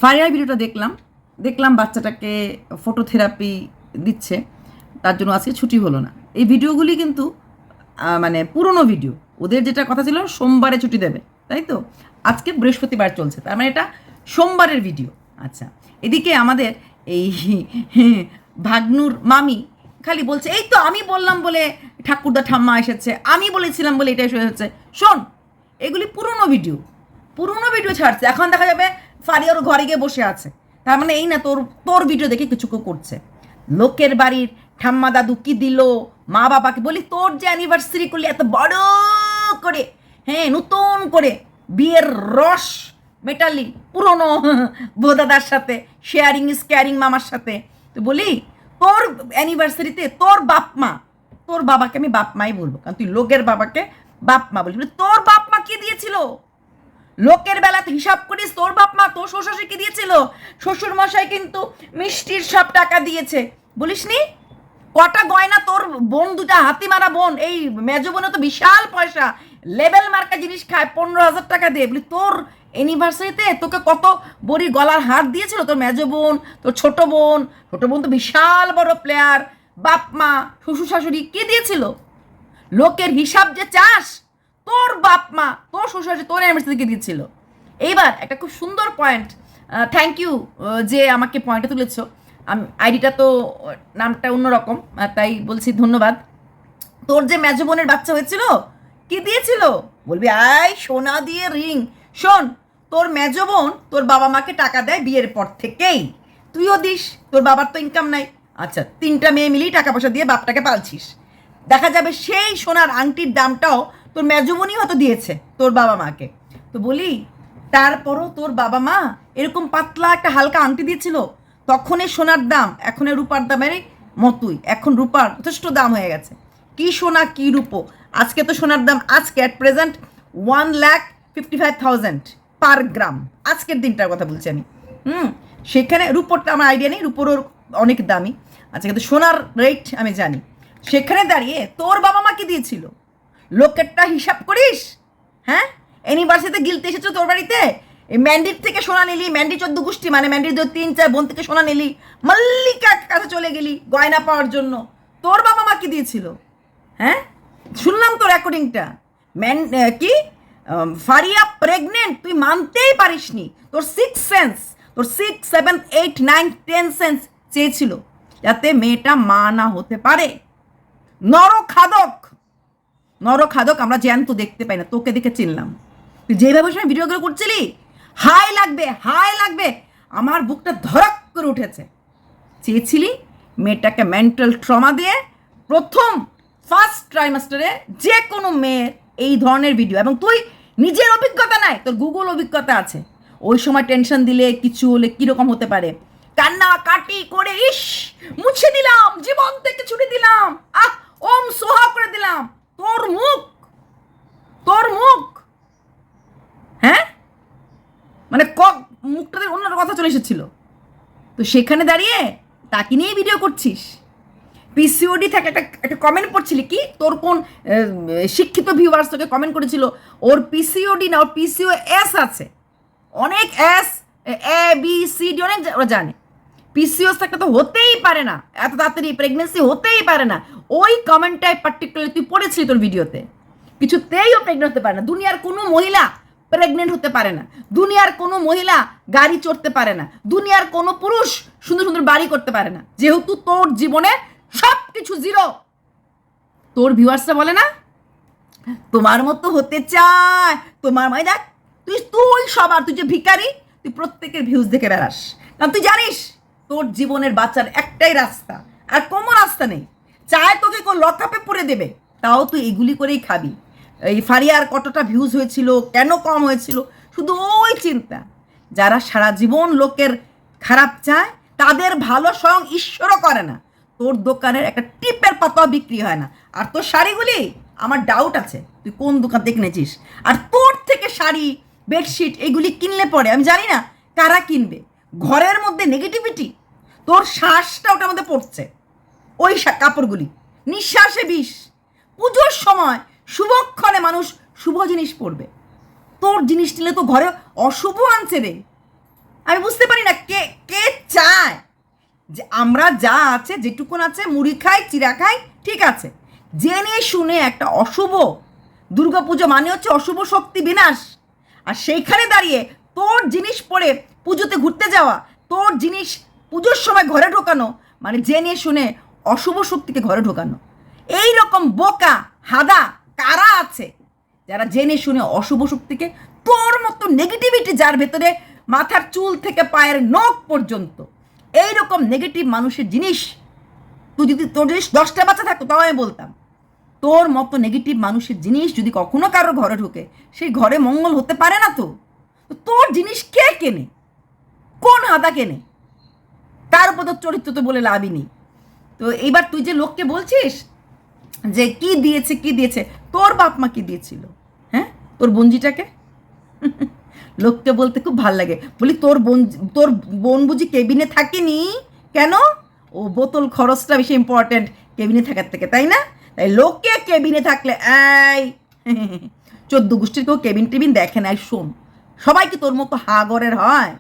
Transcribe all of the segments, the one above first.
ফারিয়ার ভিডিওটা দেখলাম বাচ্চাটাকে ফটোথেরাপি দিচ্ছে, তার জন্য আজকে ছুটি হলো না। এই ভিডিওগুলি কিন্তু মানে পুরনো ভিডিও, ওদের যেটা কথা ছিল সোমবারে ছুটি দেবে, তাই তো? আজকে বৃহস্পতিবার চলছে, তার মানে এটা সোমবারের ভিডিও। আচ্ছা, এদিকে আমাদের এই ভাগ্নুর মামি খালি বলছে এই তো আমি বললাম বলে ঠাকুরদা ঠাম্মা এসেছে, আমি বলেছিলাম বলে এটা এসেছে। শোন, এগুলি পুরনো ভিডিও ছাড়ছে, এখন দেখা যাবে ফারিয়ার ঘরে গিয়ে বসে আছে। তার মানে এই না তোর ভিডিও দেখে কিছু করছে। লোকের বাড়ির ঠাম্মা দাদু কি দিল, মা বাবাকে বলি তোর যে অ্যানিভার্সারি করলি এত বড় করে, হ্যাঁ নতুন করে বিয়ের রস মেটালি পুরনো বোদাদার সাথে, শেয়ারিং ইজ কেয়ারিং মামার সাথে। তো বলি তোর অ্যানিভার্সারিতে তোর বাবাকে আমি বাপ মাই বলবো, কারণ তুই লোকের বাবাকে বাপ মা বলি। তোর বাপ মা কি দিয়েছিল? লোকের বেলাতে হিসাব করিস, তোর বাপ মা তোর শ্বশুর কি দিয়েছিল? শ্বশুর মশাই কিন্তু মিষ্টির সব টাকা দিয়েছে, বলিস নি? কটা গয়না তোর বোন, দুটা হাতি মারা বোন, এই মেজ বোনে তো বিশাল পয়সা, লেবেল মার্কা জিনিস খায় 15,000 টাকা দিয়ে। বলি তোর অ্যানিভার্সারিতে তোকে কত বড়ি গলার হার দিয়েছিল তোর মেজ বোন, তোর ছোট বোন তো বিশাল বড় প্লেয়ার। বাপ মা শ্বশুর শাশুড়ি কি দিয়েছিল? লোকের হিসাব যে চাস, তোর বাপ মা তোর শ্বশুর তোর অ্যানিভার্সারিকে দিয়েছিল। এইবার একটা খুব সুন্দর পয়েন্ট, থ্যাংক ইউ যে আমাকে পয়েন্টটা তুলেছ। আইডিটা তো নামটা অন্যরকম, তাই বলছি ধন্যবাদ। তোর যে মেজ বোনের বাচ্চা হয়েছিল কি দিয়েছিল? বলবি আয় সোনা দিয়ে রিং। শোন, তোর মেজ বোন তোর বাবা মাকে টাকা দেয় বিয়ের পর থেকেই, তুইও দিস, তোর বাবার তো ইনকাম নাই। আচ্ছা, 3টা মেয়ে মিলিয়ে টাকা পয়সা দিয়ে বাপটাকে পালছিস। দেখা যাবে সেই সোনার আংটির দামটাও তোর মেজবোনই হয়তো দিয়েছে তোর বাবা মাকে। তো বলি তারপরও তোর বাবা মা এরকম পাতলা একটা হালকা আংটি দিয়েছিল, তখন এই সোনার দাম এখন রূপার দামের মতোই। এখন রূপার যথেষ্ট দাম হয়ে গেছে। কি সোনা কি রূপো, আজকে তো সোনার দাম আজকে অ্যাট প্রেজেন্ট 1,55,000 পার গ্রাম, আজকের দিনটার কথা বলছি আমি। সেখানে রূপোরটা আমার আইডিয়া নেই, রূপোরও অনেক দামি। আচ্ছা, কিন্তু সোনার রেট আমি জানি। সেখানে দাঁড়িয়ে তোর বাবা মা কি দিয়েছিল? লোকেরটা হিসাব করিস? হ্যাঁ, ইউনিভার্সিটিতে গিলতে এসেছো তোর বাড়িতে, এই ম্যান্ডির থেকে সোনা নিলি, ম্যান্ডি 14 গোষ্ঠী মানে ম্যান্ডির 3-4 বোন থেকে সোনা নিলি, মল্লিকার কাছে চলে গেলি গয়না পাওয়ার জন্য। তোর বাবা মা কি দিয়েছিল? হ্যাঁ, শুনলাম তোর রেকর্ডিংটা, কি ফারিয়া প্রেগনেন্ট, তুই মানতেই পারিসনি। তোর 6 সেন্স, তোর 6, 7, 8, 9, 10 সেন্স চেয়েছিল যাতে মেয়েটা মা না হতে পারে। নরখাদক আমরা জ্যান্ত দেখতে পাই না, তোকে দেখে চিনলাম। তুই যেভাবে সময় ভিডিওগুলো করছিলি, হাই লাগবে, আমার বুকটা ধরক করে উঠেছে। চেয়েছিলি মেয়েটাকে মেন্টাল ট্রমা দিয়ে ফার্স্ট ট্রাইমাস্টারে যে কোনো মেয়ের এই ধরনের ভিডিও, এবং তুই নিজের অভিজ্ঞতা নাই, তোর গুগল অভিজ্ঞতা আছে, ওই সময় টেনশন দিলে কিছু হলে কীরকম হতে পারে, কান্না কাটি করে ইস মুছে দিলাম, জীবন থেকে ছুটে দিলাম, ওম সোহা করে দিলাম। তোর মুখ হ্যাঁ, মানে মুখটাতে অন্য কথা চলে এসেছিল। তো সেখানে দাঁড়িয়ে তাকে নিয়েই ভিডিও করছিস। পিসিওডি থেকে একটা কমেন্ট পড়ছিলি, কি তোর কোন শিক্ষিত ভিউয়ার্স তোকে কমেন্ট করেছিল ওর পিসিওডি না, ওর পিসিওএস আছে, অনেক S, A B C D অনেক ওরা জানে। পিসিওএস একটা তো হতেই পারে না, এত তাড়াতাড়ি প্রেগনেন্সি হতেই পারে না। ওই কমেন্টটাই পার্টিকুলারলি তুই পড়েছিলি তোর ভিডিওতে। কিছুতেই ও প্রেগনেন্ট হতে পারে না, দুনিয়ার কোনো মহিলা প্রেগনেন্ট হতে পারে না, দুনিয়ার কোনো মহিলা গাড়ি চড়তে পারে না, দুনিয়ার কোনো পুরুষ সুন্দর সুন্দর বাড়ি করতে পারে না, যেহেতু তোর জীবনে সব কিছু জিরো। তোর ভিউয়ার্সরা বলে না তোমার মতো হতে চায়, তোমার মানে দেখ তুই সবার, তুই যে ভিখারি, তুই প্রত্যেকের ভিউজ দেখে বেড়াস, কারণ তুই জানিস তোর জীবনের বাচ্চার একটাই রাস্তা, আর কোনো রাস্তা নেই। চায় তোকে লকআপে পড়ে দেবে, তাও তুই এগুলি করেই খাবি। এই ফারিয়ার কতটা ভিউজ হয়েছিল, কেন কম হয়েছিল, শুধু ওই চিন্তা। যারা সারা জীবন লোকের খারাপ চায় তাদের ভালো স্বয়ং ঈশ্বরও করে না। তোর দোকানের একটা টিপের পাতাও বিক্রি হয় না। আর তোর শাড়িগুলি আমার ডাউট আছে তুই কোন দোকান থেকে নিয়েছিস। আর তোর থেকে শাড়ি, বেডশিট এগুলি কিনলে পরে আমি জানি না কারা কিনবে। ঘরের মধ্যে নেগেটিভিটি, তোর শ্বাসটা ওটার মধ্যে পড়ছে, ওই কাপড়গুলি নিঃশ্বাসে বিষ। পুজোর সময় শুভক্ষণে মানুষ শুভ জিনিস পরবে, তোর জিনিস নিলে তো ঘরে অশুভ আনছে রে। আমি বুঝতে পারি না কে কে চায় যে আমরা যা আছে যেটুকুন আছে মুড়ি খাই চিরা খাই, ঠিক আছে, জেনে শুনে একটা অশুভ দুর্গাপুজো মানে হচ্ছে অশুভ শক্তি বিনাশ, আর সেইখানে দাঁড়িয়ে তোর জিনিস পরে পুজোতে ঘুরতে যাওয়া, তোর জিনিস পুজোর সময় ঘরে ঢোকানো মানে জেনে শুনে অশুভ শক্তিকে ঘরে ঢোকানো। এই রকম বোকা হাদা কারা আছে যারা জেনে শুনে অশুভ শক্তিকে, তোর মতো নেগেটিভিটি যার ভেতরে মাথার চুল থেকে পায়ের নখ পর্যন্ত এইরকম নেগেটিভ মানুষের জিনিস, তুই যদি তোর জিনিস 10টা বাচ্চা থাকতো তাও আমি বলতাম, তোর মতো নেগেটিভ মানুষের জিনিস যদি কখনো কারো ঘরে ঢোকে সেই ঘরে মঙ্গল হতে পারে না। তো তোর জিনিস কে কেনে, কোন হাদা কেনে, তার উপর তোর চরিত্র তো বলে লাভই নেই। তো এইবার তুই যে লোককে বলছিস যে কি দিয়েছে কি দিয়েছে, তোর বাপ মা কি দিয়েছিল, হ্যাঁ, তোর বঞ্জিটাকে লোককে বলতে খুব ভাল লাগে, বলি তোর বোন বুঝি কেবিনে থাকেনি কেন, ও বোতল খরচটা বেশি ইম্পর্টেন্ট কেবিনে থাকার থেকে, তাই না? তাই লোককে কেবিনে থাকলে এই 14 গোষ্ঠীর কেউ কেবিন টেবিন দেখে না। শোন, সবাই কি তোর মতো হাগরের হয়?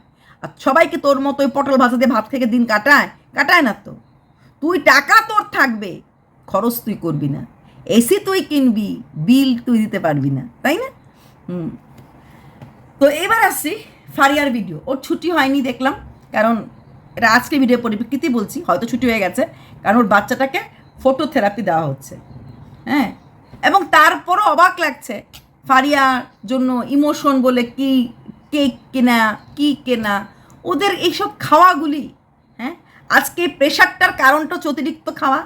আর সবাই কি তোর মতো ওই পটল ভাজা দিয়ে ভাত থেকে দিন কাটায় না তো। তুই টাকা তোর থাকবে, খরচ তুই করবি না, এসি তুই কিনবি, বিল তুই দিতে পারবি না, তাই না? তো এবার আসছি ফারিয়ার ভিডিও। ওর ছুটি হয়নি দেখলাম, কারণ এটা আজকে ভিডিও পরিপ্রেক্ষিতে বলছি, হয়তো ছুটি হয়ে গেছে, কারণ ওর বাচ্চাটাকে ফটোথেরাপি দেওয়া হচ্ছে, হ্যাঁ। এবং তারপরও অবাক লাগছে ফারিয়ার জন্য ইমোশন বলে কি কেক কেনা, কি কেনা, ওদের এইসব খাওয়াগুলি, হ্যাঁ। আজকে প্রেশারটার কারণটা হচ্ছে অতিরিক্ত খাওয়া,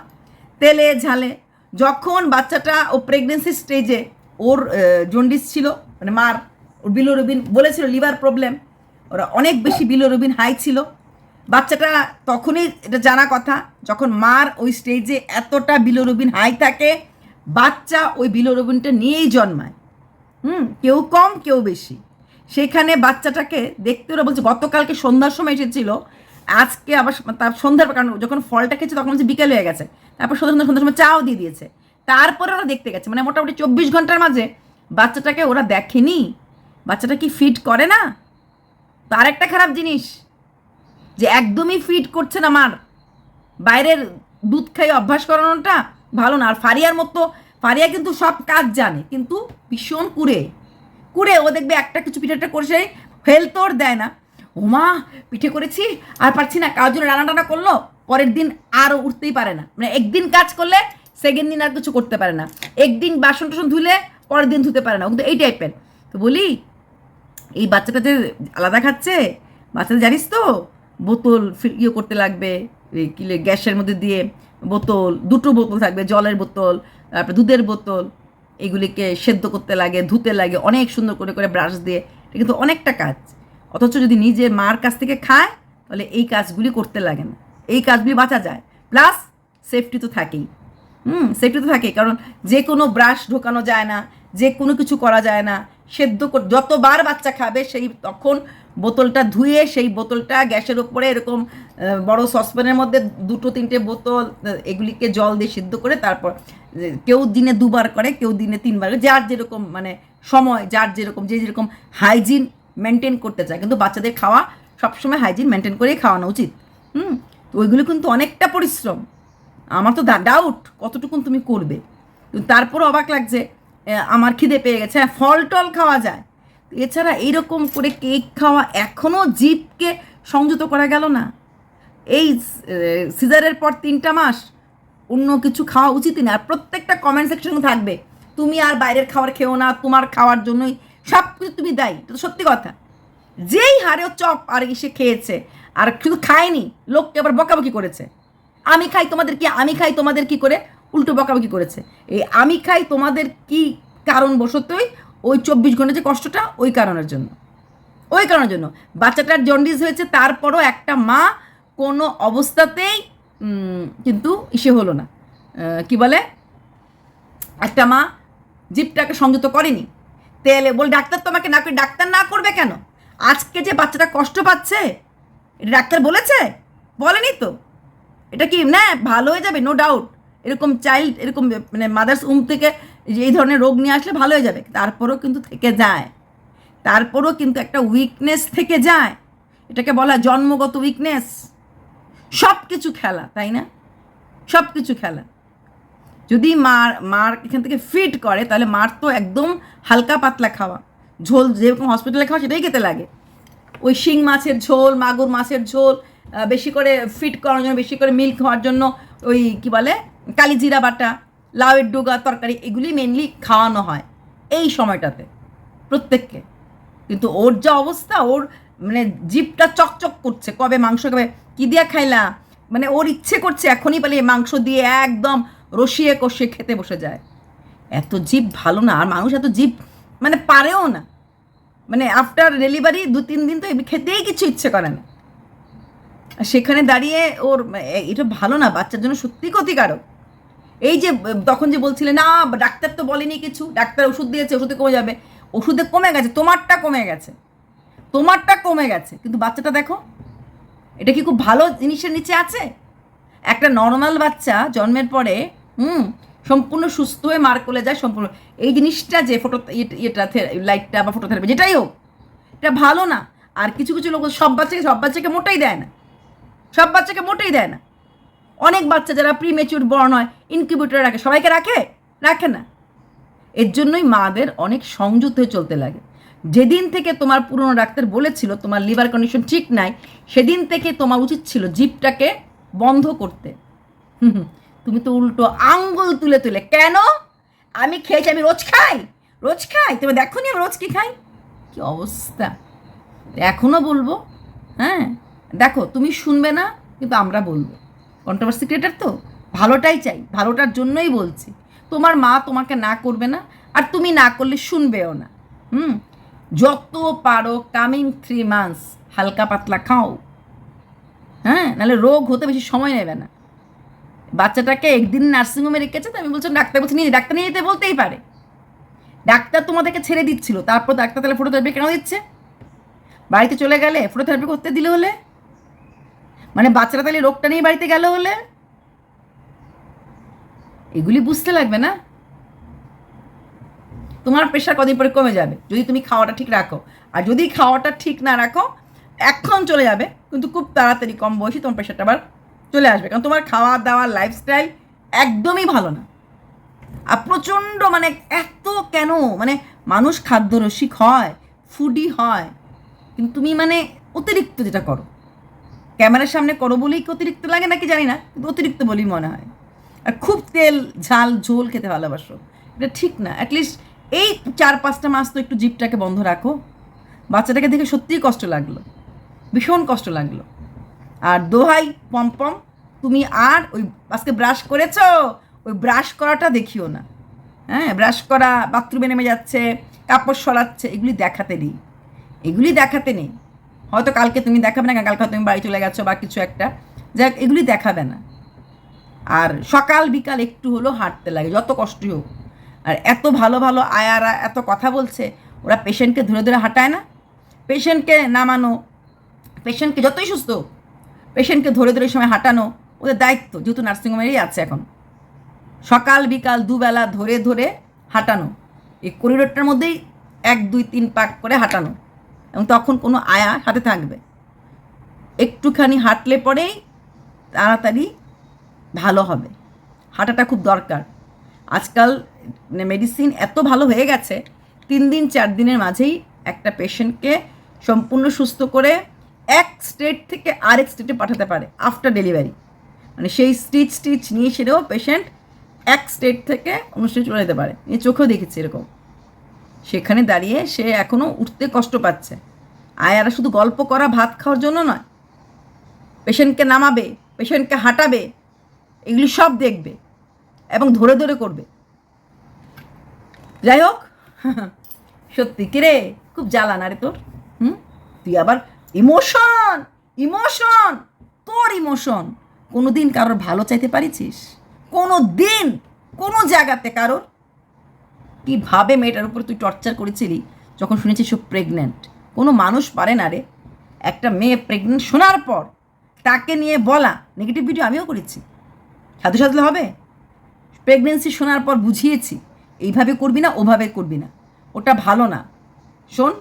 তেলে ঝালে। যখন বাচ্চাটা ও প্রেগনেন্সি স্টেজে ওর জন্ডিস ছিল, মানে মার ওর বিলোরুবিন বলেছিল লিভার প্রবলেম, ওরা অনেক বেশি বিলোরুবিন হাই ছিল। বাচ্চাটা তখনই এটা জানা কথা, যখন মার ওই স্টেজে এতটা বিলোরুবিন হাই থাকে, বাচ্চা ওই বিলোরুবিনটা নিয়েই জন্মায়, কেউ কম কেউ বেশি। সেখানে বাচ্চাটাকে দেখতে ওরা বলছে গতকালকে সন্ধ্যার সময় এসেছিল, আজকে আবার তার সন্ধ্যার, কারণ যখন ফলটা খেয়েছে তখন হচ্ছে বিকেল হয়ে গেছে, তারপর সন্ধ্যার সময় চাও দিয়ে দিয়েছে, তারপরে ওরা দেখতে গেছে, মানে মোটামুটি 24 ঘন্টার মাঝে বাচ্চাটাকে ওরা দেখেনি। বাচ্চাটা কি ফিট করে না? তার একটা খারাপ জিনিস যে একদমই ফিট করছে না মার, বাইরের দুধ খাই অভ্যাস করানোটা ভালো না। আর ফারিয়ার মতো, ফারিয়া কিন্তু সব কাজ জানে, কিন্তু ভীষণ কুড়ে ও দেখবে একটা কিছু পিঠাটা করেছে, হেলথ ওর দেয় না, ওমা পিঠে করেছি আর পারছি না, কার জন্য রান্না করলো, পরের দিন আরও উঠতেই পারে না, মানে একদিন কাজ করলে সেকেন্ড দিন আর কিছু করতে পারে না, একদিন বাসন টাসন ধুলে পরের দিন ধুতে পারে না, কিন্তু এই টাইপের। তো বলি এই বাচ্চাটা যে আলাদা খাচ্ছে, বাচ্চাটা জানিস তো বোতল ইয়ে করতে লাগবে, কিলে গ্যাসের মধ্যে দিয়ে বোতল, 2টো বোতল থাকবে, জলের বোতল, তারপরে দুধের বোতল, এগুলিকে সেদ্ধ করতে লাগে, ধুতে লাগে অনেক সুন্দর করে করে ব্রাশ দিয়ে, এটা কিন্তু অনেকটা কাজ। অথচ যদি নিজের মার কাছ থেকে খায় তাহলে এই কাজগুলি করতে লাগে না, এই কাজগুলি বাঁচা যায়, প্লাস সেফটি তো থাকেই। সেফটি তো থাকেই, কারণ যে কোনো ব্রাশ ঢোকানো যায় না, যে কোনো কিছু করা যায় না, সেদ্ধ যতবার বাচ্চা খাবে সেই তখন বোতলটা ধুয়ে সেই বোতলটা গ্যাসের ওপরে এরকম বড় সসপ্যানের মধ্যে 2-3টে বোতল এগুলিকে জল দিয়ে সিদ্ধ করে, তারপর কেউ দিনে 2বার করে, কেউ দিনে 3বার, যার যেরকম মানে সময়, যার যেরকম যে যেরকম হাইজিন মেনটেন করতে চায়, কিন্তু বাচ্চাদের খাওয়া সবসময় হাইজিন মেনটেন করেই খাওয়ানো উচিত। তো ওইগুলো কিন্তু অনেকটা পরিশ্রম, আমার তো ডাউট কতটুকুন তুমি করবে। তারপরও অবাক লাগছে, আমার খিদে পেয়ে গেছে, হ্যাঁ ফল টল খাওয়া যায়, এছাড়া এইরকম করে কেক খাওয়া এখনও জিভকে সংযত করা গেল না। এই সিজারের পর 3টা মাস অন্য কিছু খাওয়া উচিতই না। আর প্রত্যেকটা কমেন্ট সেকশনে থাকবে তুমি আর বাইরের খাবার খেও না, তোমার খাওয়ার জন্যই সব কিছু তুমি দায়ী, এটা তো সত্যি কথা। যেই হারেও চপ আর এসে খেয়েছে, আর শুধু খায়নি, লোককে আবার বকাবকি করেছে, আমি খাই তোমাদের কি করে উল্টো বকাবকি করেছে। এই আমি খাই তোমাদের কি কারণবশতই ওই 24 ঘন্টা যে কষ্টটা ওই কারণের জন্য বাচ্চাটার জন্ডিস হয়েছে, তারপরও একটা মা কোনো অবস্থাতেই কিন্তু ইসে হলো না, কি বলে, একটা মা জিভটাকে সংযত করেনি, তেলে বল ডাক্তার তোমাকে না করে, ডাক্তার না করবে কেন? আজকে যে বাচ্চাটা কষ্ট পাচ্ছে এটা ডাক্তার বলেছে? বলেনি তো। এটা কি না ভালো হয়ে যাবে? নো ডাউট, এরকম চাইল্ড, এরকম মানে মাদার্স উম থেকে এই ধরনের রোগ নিয়ে আসলে ভালো হয়ে যাবে, তারপরেও কিন্তু থেকে যায়, তারপরেও কিন্তু একটা উইকনেস থেকে যায়। এটাকে বলা জন্মগত উইকনেস। সব কিছু খেলা, তাই না? সব কিছু খেলা। যদি মার এখান থেকে ফিট করে তাহলে মার তো একদম হালকা পাতলা খাওয়া, ঝোল যেরকম হসপিটালে খাওয়া সেটাই খেতে লাগে। ওই শিং মাছের ঝোল, মাগুর মাছের ঝোল, বেশি করে ফিট করার জন্য, বেশি করে মিল্ক খাওয়ার জন্য ওই কী বলে কালি জিরা বাটা, লাউয়ের ডোগা তরকারি, এগুলি মেনলি খাওয়ানো হয় এই সময়টাতে প্রত্যেককে। কিন্তু ওর যা অবস্থা, ওর মানে জিভটা চকচক করছে, কবে মাংস খাবে, কী দিয়া খাইলা, মানে ওর ইচ্ছে করছে এখনই পালিয়ে মাংস দিয়ে একদম রসিয়ে কষিয়ে খেতে বসে যায়। এত জিভ ভালো না, আর মানুষ এত জিভ মানে পারেও না। মানে আফটার ডেলিভারি 2-3 দিন তো খেতেই কিছু ইচ্ছে করে না। আর সেখানে দাঁড়িয়ে ওর এটা ভালো না, বাচ্চার জন্য সত্যি ক্ষতিকারক। এই যে তখন যে বলছিলে না ডাক্তার তো বলেনি কিছু, ডাক্তার ওষুধ দিয়েছে, ওষুধে কমে যাবে, ওষুধে কমে গেছে, তোমারটা কমে গেছে, তোমারটা কমে গেছে, কিন্তু বাচ্চাটা দেখো, এটা কি খুব ভালো জিনিসের নিচে আছে? একটা নর্মাল বাচ্চা জন্মের পরে সম্পূর্ণ সুস্থ হয়ে মার কোলে যায় সম্পূর্ণ। এই জিনিসটা যে লাইটটা বা ফটোথেরাপি যেটাই হোক, এটা ভালো না। আর কিছু কিছু লোক সব বাচ্চাকে মোটেই দেয় না, সব বাচ্চাকে মোটেই দেয় না। অনেক বাচ্চা যারা প্রিমেচিউর বর্ন হয় ইনকিউবেটরে রাখে, সবাইকে রাখে না। এর জন্যই মাদের অনেক সংযত হয়ে চলতে লাগে। যেদিন থেকে তোমার পুরনো ডাক্তার বলেছিল তোমার লিভার কন্ডিশন ঠিক নাই, সেদিন থেকে তোমার উচিত ছিল জিভটাকে বন্ধ করতে। তুমি তো উল্টো আঙ্গুল তুলে তুলে, কেন আমি খেয়েছি, আমি রোজ খাই, তুমি দেখো নি আমি রোজ কি খাই, কি অবস্থা। এখনও বলবো, হ্যাঁ দেখো, তুমি শুনবে না কিন্তু আমরা বলবো। কন্ট্রোভার্সি ক্রিয়েটার তো, ভালোটাই চাই, ভালোটার জন্যই বলছি। তোমার মা তোমাকে না করবে না, আর তুমি না করলে শুনবেও না। যত পারো কামিং 3 months হালকা পাতলা খাও, হ্যাঁ, নাহলে রোগ হতে বেশি সময় নেবে না। বাচ্চাটাকে একদিন নার্সিংহোমে রেখেছে, তো আমি বলছিলাম ডাক্তার বলছি নিয়ে ডাক্তার নিয়ে যেতে বলতেই পারে। ডাক্তার তোমাদেরকে ছেড়ে দিচ্ছিল, তারপর ডাক্তার তাহলে ফটোথেরাপি কেন দিচ্ছে? বাড়িতে চলে গেলে ফটোথেরাপি করতে দিলে হলে, মানে বাচ্চারা তাহলে রোগটা নিয়ে বাড়িতে গেল হলে, এগুলি বুঝতে লাগবে না? তোমার প্রেশার কদিন পরে কমে যাবে যদি তুমি খাওয়াটা ঠিক রাখো। আর যদি খাওয়াটা ঠিক না রাখো, এখন চলে যাবে, কিন্তু খুব তাড়াতাড়ি কম বয়সী তোমার প্রেশারটা আবার চলে আসবে, কারণ তোমার খাওয়া দাওয়া লাইফস্টাইল একদমই ভালো না। আর প্রচণ্ড মানে এত কেন, মানে মানুষ খাদ্যরসিক হয়, ফুডি হয়, কিন্তু তুমি মানে অতিরিক্ত যেটা করো, ক্যামেরার সামনে করো বলেই কি অতিরিক্ত লাগে নাকি জানি না, কিন্তু অতিরিক্ত বলেই মনে হয়। আর খুব তেল ঝাল ঝোল খেতে ভালোবাসো, এটা ঠিক না। অ্যাটলিস্ট এই 4-5টা মাস তো একটু জিভটাকে বন্ধ রাখো। বাচ্চাটাকে দেখে সত্যিই কষ্ট লাগলো, ভীষণ কষ্ট লাগলো। আর দোহাই পম্পম, তুমি আর ওই আজকে ব্রাশ করেছো, ওই ব্রাশ করাটা দেখিও না। হ্যাঁ, ব্রাশ করা, বাথরুমে নেমে যাচ্ছে, কাপড় সরাচ্ছে, এগুলি দেখাতে নেই। হয়তো কালকে তুমি দেখাবে না, কালকে তুমি বাড়ি চলে গেছো বা কিছু একটা, যাক এগুলি দেখাবে না। আর সকাল বিকাল একটু হলেও হাঁটতে লাগে, যত কষ্টই হোক। আর এত ভালো ভালো আয়ারা এত কথা বলছে, ওরা পেশেন্টকে ধরে ধরে হাঁটায় না? পেশেন্টকে নামানো, পেশেন্টকে যতই সুস্থ হোক, পেশেন্টকে ধরে ধরে সময় হাঁটানো ওদের দায়িত্ব, যেহেতু নার্সিংহোমেরই আছে এখন। সকাল বিকাল দুবেলা ধরে ধরে হাঁটানো, এই করিডোরটার মধ্যেই 1-2-3 পাক করে হাঁটানো, এবং তখন কোনো আয়া হাতে থাকবে। একটুখানি হাঁটলে পরেই তাড়াতাড়ি ভালো হবে। হাঁটাটা খুব দরকার। আজকাল মেডিসিন এত ভালো হয়ে গেছে, 3 দিন 4 দিনের মাঝেই একটা পেশেন্টকে সম্পূর্ণ সুস্থ করে এক স্টেট থেকে আরেক স্টেটে পাঠাতে পারে আফটার ডেলিভারি। মানে সেই স্টিচ নিয়ে সেরেও পেশেন্ট এক স্টেট থেকে অন্য স্টেটে চলে যেতে পারে। এই চোখেও দেখেছি এরকম। সেখানে দাঁড়িয়ে সে এখনও উঠতে কষ্ট পাচ্ছে। আয়ারা শুধু গল্প করা ভাত খাওয়ার জন্য নয়, পেশেন্টকে নামাবে, পেশেন্টকে হাঁটাবে, এগুলি সব দেখবে এবং ধরে ধরে করবে। যাই হোক, সত্যি কিরে খুব জ্বালা না রে তোর। তুই আবার ইমোশন, তোর ইমোশন। কোনো দিন কারোর ভালো চাইতে পারিছিস? কোনো দিন কোনো জায়গাতে কারোর? কীভাবে মেয়েটার উপর তুই টর্চার করেছিলি যখন শুনেছিস সব প্রেগনেন্ট? কোনো মানুষ পারে না রে একটা মেয়ে প্রেগনেন্ট শোনার পর তাকে নিয়ে বলা। নেগেটিভ ভিডিও আমিও করেছি, সাধু সাধলে হবে? প্রেগনেন্সি শোনার পর বুঝিয়েছি এইভাবে করবি না, ওভাবে করবি না, ওটা ভালো না। শোন,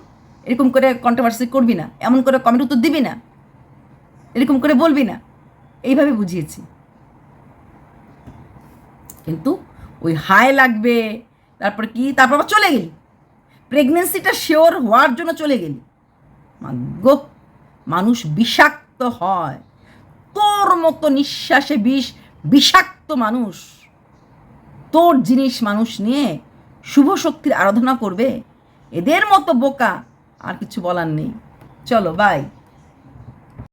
এরকম করে কন্ট্রোভার্সি করবি না, এমন করে কমেন্ট উত্তর দিবি না, এরকম করে বলবি না, এইভাবে বুঝিয়েছি। কিন্তু ওই হাই লাগবে, তারপর কি, তারপর আবার চলে গেলি, প্রেগনেন্সিটা শিওর হওয়ার জন্য চলে গেলি। গো, মানুষ বিষাক্ত হয়, তোর মতো নিঃশ্বাসে বিষাক্ত মানুষ, তোর জিনিস মানুষ নিয়ে শুভ শক্তির আরাধনা করবে? এদের মতো বোকা আর কিছু বলার নেই। চলো, বাই।